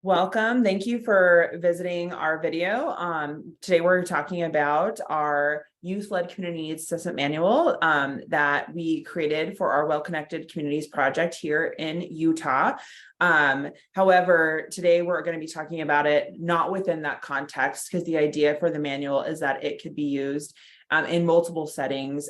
Welcome. Thank you for visiting our video. Today we're talking about our youth-led community needs assessment manual that we created for our Well-Connected Communities project here in Utah. However, today we're going to be talking about it not within that context, because the idea for the manual is that it could be used in multiple settings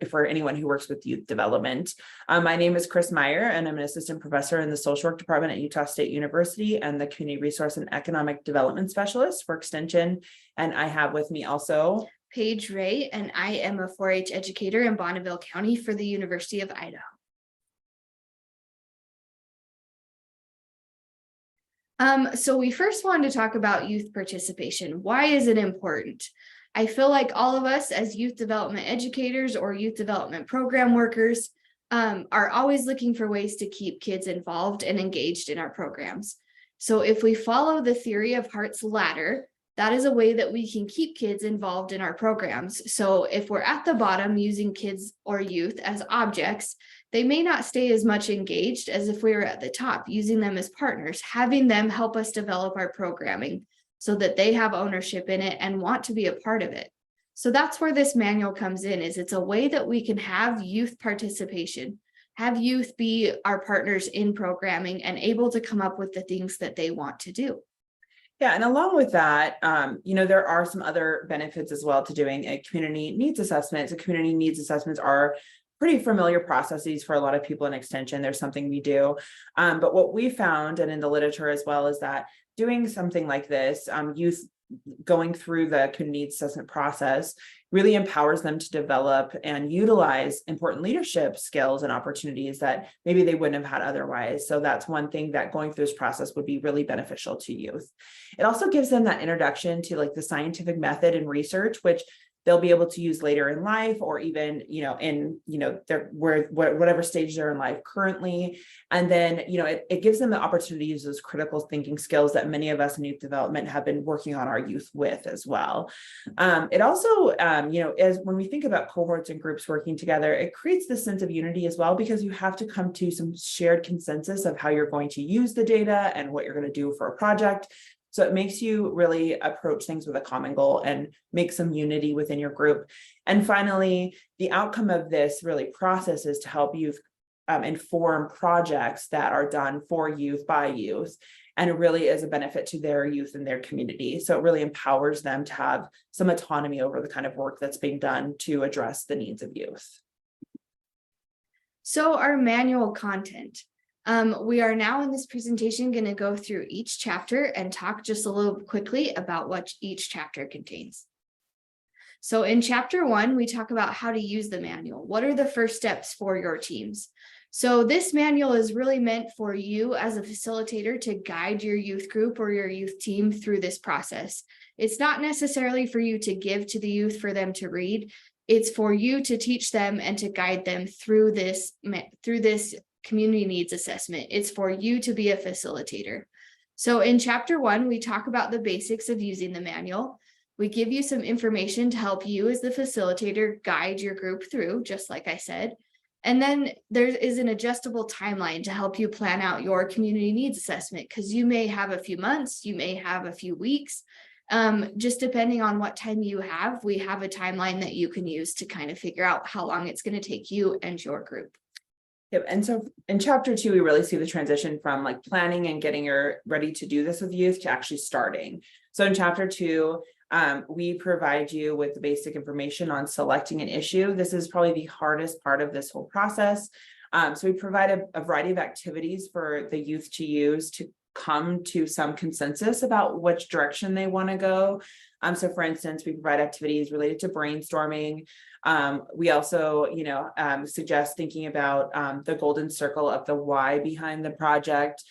for anyone who works with youth development. My name is Chris Meyer, and I'm an assistant professor in the social work department at Utah State University and the community resource and economic development specialist for extension. And I have with me also Paige Ray, and I am a 4-H educator in Bonneville County for the University of Idaho. So we first wanted to talk about youth participation. Why is it important? I feel like all of us as youth development educators or youth development program workers are always looking for ways to keep kids involved and engaged in our programs. So if we follow the theory of Hart's ladder, that is a way that we can keep kids involved in our programs. So if we're at the bottom using kids or youth as objects, they may not stay as much engaged as if we were at the top using them as partners, having them help us develop our programming so that they have ownership in it and want to be a part of it. So that's where this manual comes in, is it's a way that we can have youth participation, have youth be our partners in programming and able to come up with the things that they want to do. Yeah, and along with that, there are some other benefits as well to doing a community needs assessment. So community needs assessments are pretty familiar processes for a lot of people in extension. There's something we do. But what we found, and in the literature as well, is that doing something like this, youth going through the community needs assessment process really empowers them to develop and utilize important leadership skills and opportunities that maybe they wouldn't have had otherwise. So that's one thing that going through this process would be really beneficial to youth. It also gives them that introduction to like the scientific method and research, which they'll be able to use later in life, or even, in, their whatever stage they're in life currently. And then, it gives them the opportunity to use those critical thinking skills that many of us in youth development have been working on our youth with as well. It also, as when we think about cohorts and groups working together, it creates this sense of unity as well, because you have to come to some shared consensus of how you're going to use the data and what you're going to do for a project. So it makes you really approach things with a common goal and make some unity within your group. And finally, the outcome of this really process is to help youth inform projects that are done for youth by youth. And it really is a benefit to their youth and their community. So it really empowers them to have some autonomy over the kind of work that's being done to address the needs of youth. So our manual content. We are now in this presentation going to go through each chapter and talk just a little quickly about what each chapter contains. So in chapter 1, we talk about how to use the manual. What are the first steps for your teams? So this manual is really meant for you as a facilitator to guide your youth group or your youth team through this process. It's not necessarily for you to give to the youth for them to read. It's for you to teach them and to guide them through this community needs assessment. It's for you to be a facilitator. So in chapter 1, we talk about the basics of using the manual. We give you some information to help you as the facilitator guide your group through, just like I said. And then there is an adjustable timeline to help you plan out your community needs assessment, because you may have a few months, you may have a few weeks. Just depending on what time you have, we have a timeline that you can use to kind of figure out how long it's going to take you and your group. Yep. And so in chapter 2, we really see the transition from like planning and getting ready to do this with youth to actually starting. So in chapter 2, we provide you with the basic information on selecting an issue. This is probably the hardest part of this whole process. So we provide a variety of activities for the youth to use to come to some consensus about which direction they want to go. So for instance, we provide activities related to brainstorming. We also, suggest thinking about the golden circle of the why behind the project.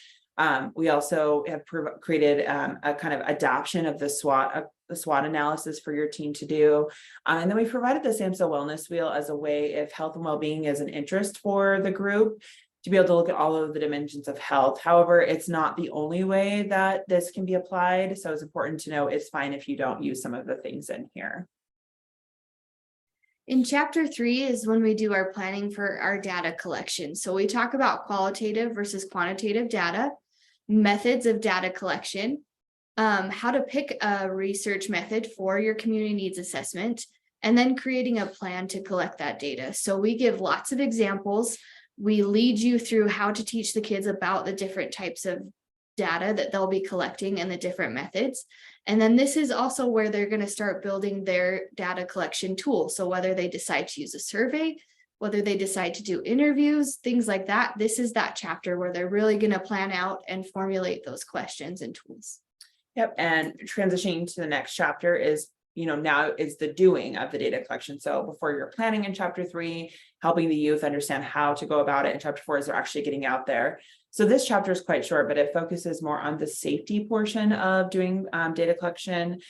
We also have created a kind of adaptation of the SWOT analysis for your team to do. And then we provided the SAMHSA Wellness Wheel as a way, if health and well-being is an interest for the group, to be able to look at all of the dimensions of health. However, it's not the only way that this can be applied. So it's important to know it's fine if you don't use some of the things in here. In chapter 3 is when we do our planning for our data collection. So we talk about qualitative versus quantitative data. methods of data collection, how to pick a research method for your community needs assessment, and then creating a plan to collect that data. So we give lots of examples. We lead you through how to teach the kids about the different types of data that they'll be collecting and the different methods. And then this is also where they're going to start building their data collection tool. So whether they decide to use a survey, whether they decide to do interviews, things like that, this is that chapter where they're really going to plan out and formulate those questions and tools. Yep, and transitioning to the next chapter is, now is the doing of the data collection. So before you're planning in chapter 3, helping the youth understand how to go about it in chapter 4 is they're actually getting out there. So this chapter is quite short, but it focuses more on the safety portion of doing data collection.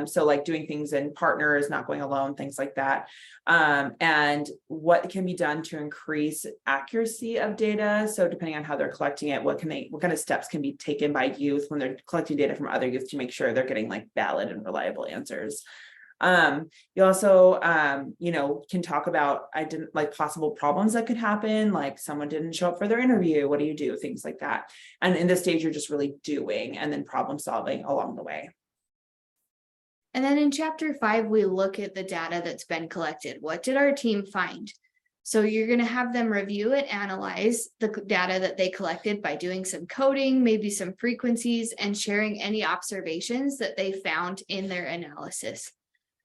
So like doing things in partners, not going alone, things like that. And what can be done to increase accuracy of data. So depending on how they're collecting it, what kind of steps can be taken by youth when they're collecting data from other youth to make sure they're getting like valid and reliable answers. You also, can talk about possible problems that could happen, like someone didn't show up for their interview. What do you do? Things like that. And in this stage, you're just really doing and then problem solving along the way. And then in chapter 5, we look at the data that's been collected. What did our team find? So you're going to have them review and analyze the data that they collected by doing some coding, maybe some frequencies, and sharing any observations that they found in their analysis.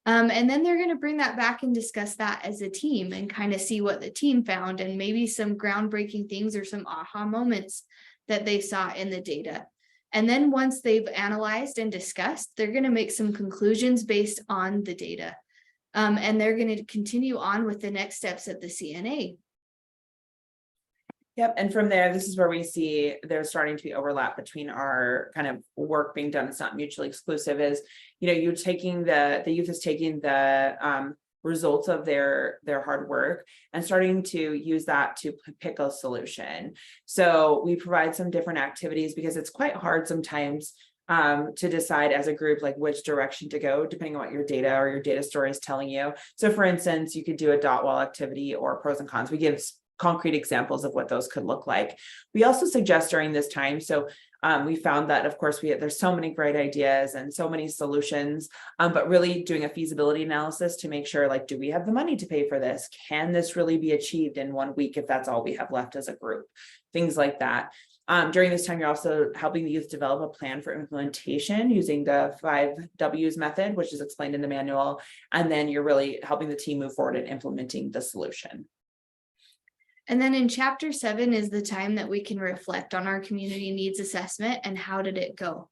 And then they're going to bring that back and discuss that as a team and kind of see what the team found and maybe some groundbreaking things or some aha moments that they saw in the data. And then once they've analyzed and discussed, they're going to make some conclusions based on the data. And they're going to continue on with the next steps at the CNA. Yep. And from there, this is where we see there's starting to be overlap between our kind of work being done. It's not mutually exclusive. You're taking the youth is taking the results of their hard work and starting to use that to pick a solution. So we provide some different activities because it's quite hard sometimes to decide as a group, like which direction to go, depending on what your data or your data story is telling you. So for instance, you could do a dot wall activity or pros and cons. We give concrete examples of what those could look like. We also suggest during this time, so we found that, of course, there's so many great ideas and so many solutions, but really doing a feasibility analysis to make sure, like, do we have the money to pay for this? Can this really be achieved in 1 week if that's all we have left as a group? Things like that. During this time, you're also helping the youth develop a plan for implementation using the 5 W's method, which is explained in the manual. And then you're really helping the team move forward in implementing the solution. And then in chapter 7 is the time that we can reflect on our community needs assessment and how did it go.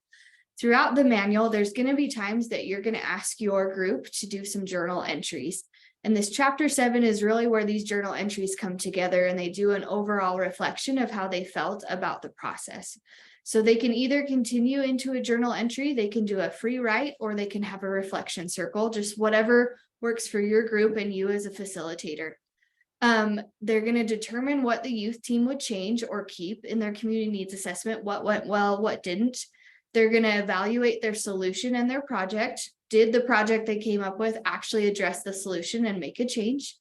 Throughout the manual, there's going to be times that you're going to ask your group to do some journal entries. And this chapter 7 is really where these journal entries come together and they do an overall reflection of how they felt about the process. So they can either continue into a journal entry, they can do a free write, or they can have a reflection circle, just whatever works for your group and you as a facilitator. They're going to determine what the youth team would change or keep in their community needs assessment, what went well, what didn't. They're going to evaluate their solution and their project. Did the project they came up with actually address the solution and make a change?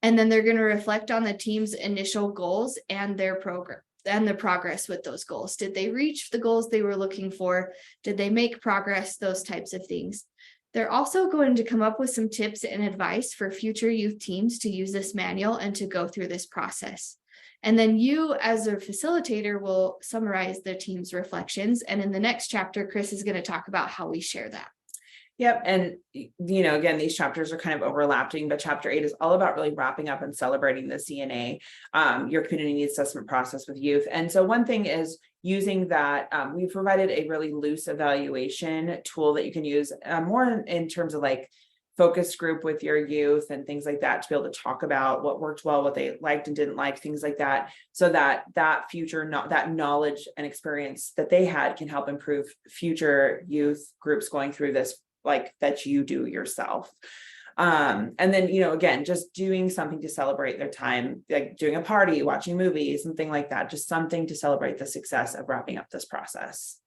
And then they're going to reflect on the team's initial goals and their program and the progress with those goals. Did they reach the goals they were looking for? Did they make progress? Those types of things. They're also going to come up with some tips and advice for future youth teams to use this manual and to go through this process. And then you as a facilitator will summarize the team's reflections. And in the next chapter, Chris is going to talk about how we share that. Yep. And, again, these chapters are kind of overlapping, but chapter 8 is all about really wrapping up and celebrating the CNA, your community needs assessment process with youth. And so one thing is using that, we provided a really loose evaluation tool that you can use more in terms of like focus group with your youth and things like that to be able to talk about what worked well, what they liked and didn't like, things like that, so that that knowledge and experience that they had can help improve future youth groups going through this, like that you do yourself. And then, again, just doing something to celebrate their time, like doing a party, watching movies, something like that, just something to celebrate the success of wrapping up this process.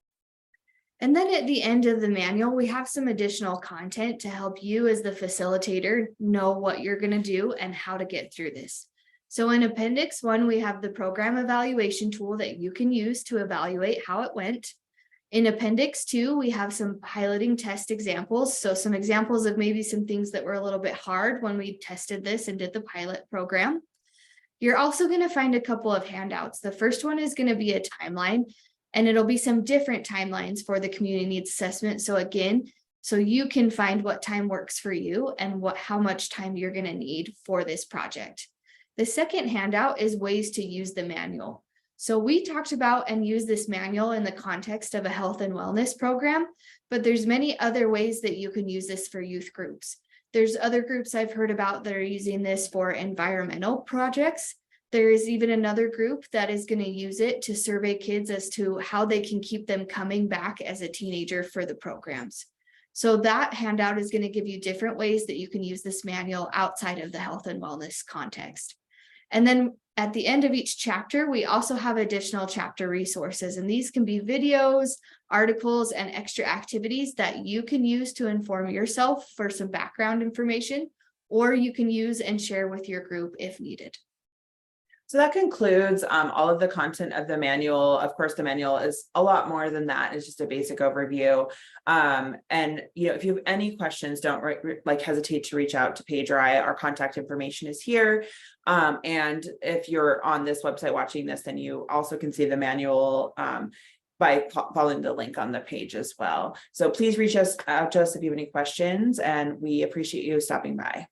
And then at the end of the manual, we have some additional content to help you as the facilitator know what you're going to do and how to get through this. So in Appendix 1, we have the program evaluation tool that you can use to evaluate how it went. In Appendix 2, we have some piloting test examples. So some examples of maybe some things that were a little bit hard when we tested this and did the pilot program. You're also going to find a couple of handouts. The first one is going to be a timeline, and it'll be some different timelines for the community needs assessment. So again, so you can find what time works for you and how much time you're going to need for this project. The second handout is ways to use the manual. So we talked about and use this manual in the context of a health and wellness program, but there's many other ways that you can use this for youth groups. There's other groups I've heard about that are using this for environmental projects. There is even another group that is going to use it to survey kids as to how they can keep them coming back as a teenager for the programs. So that handout is going to give you different ways that you can use this manual outside of the health and wellness context. And then at the end of each chapter, we also have additional chapter resources, and these can be videos, articles, and extra activities that you can use to inform yourself for some background information, or you can use and share with your group if needed. So that concludes all of the content of the manual. Of course, the manual is a lot more than that. It's just a basic overview. And if you have any questions, don't hesitate to reach out to Paige or I. Our contact information is here. And if you're on this website watching this, then you also can see the manual by following the link on the page as well. So please reach out to us if you have any questions, and we appreciate you stopping by.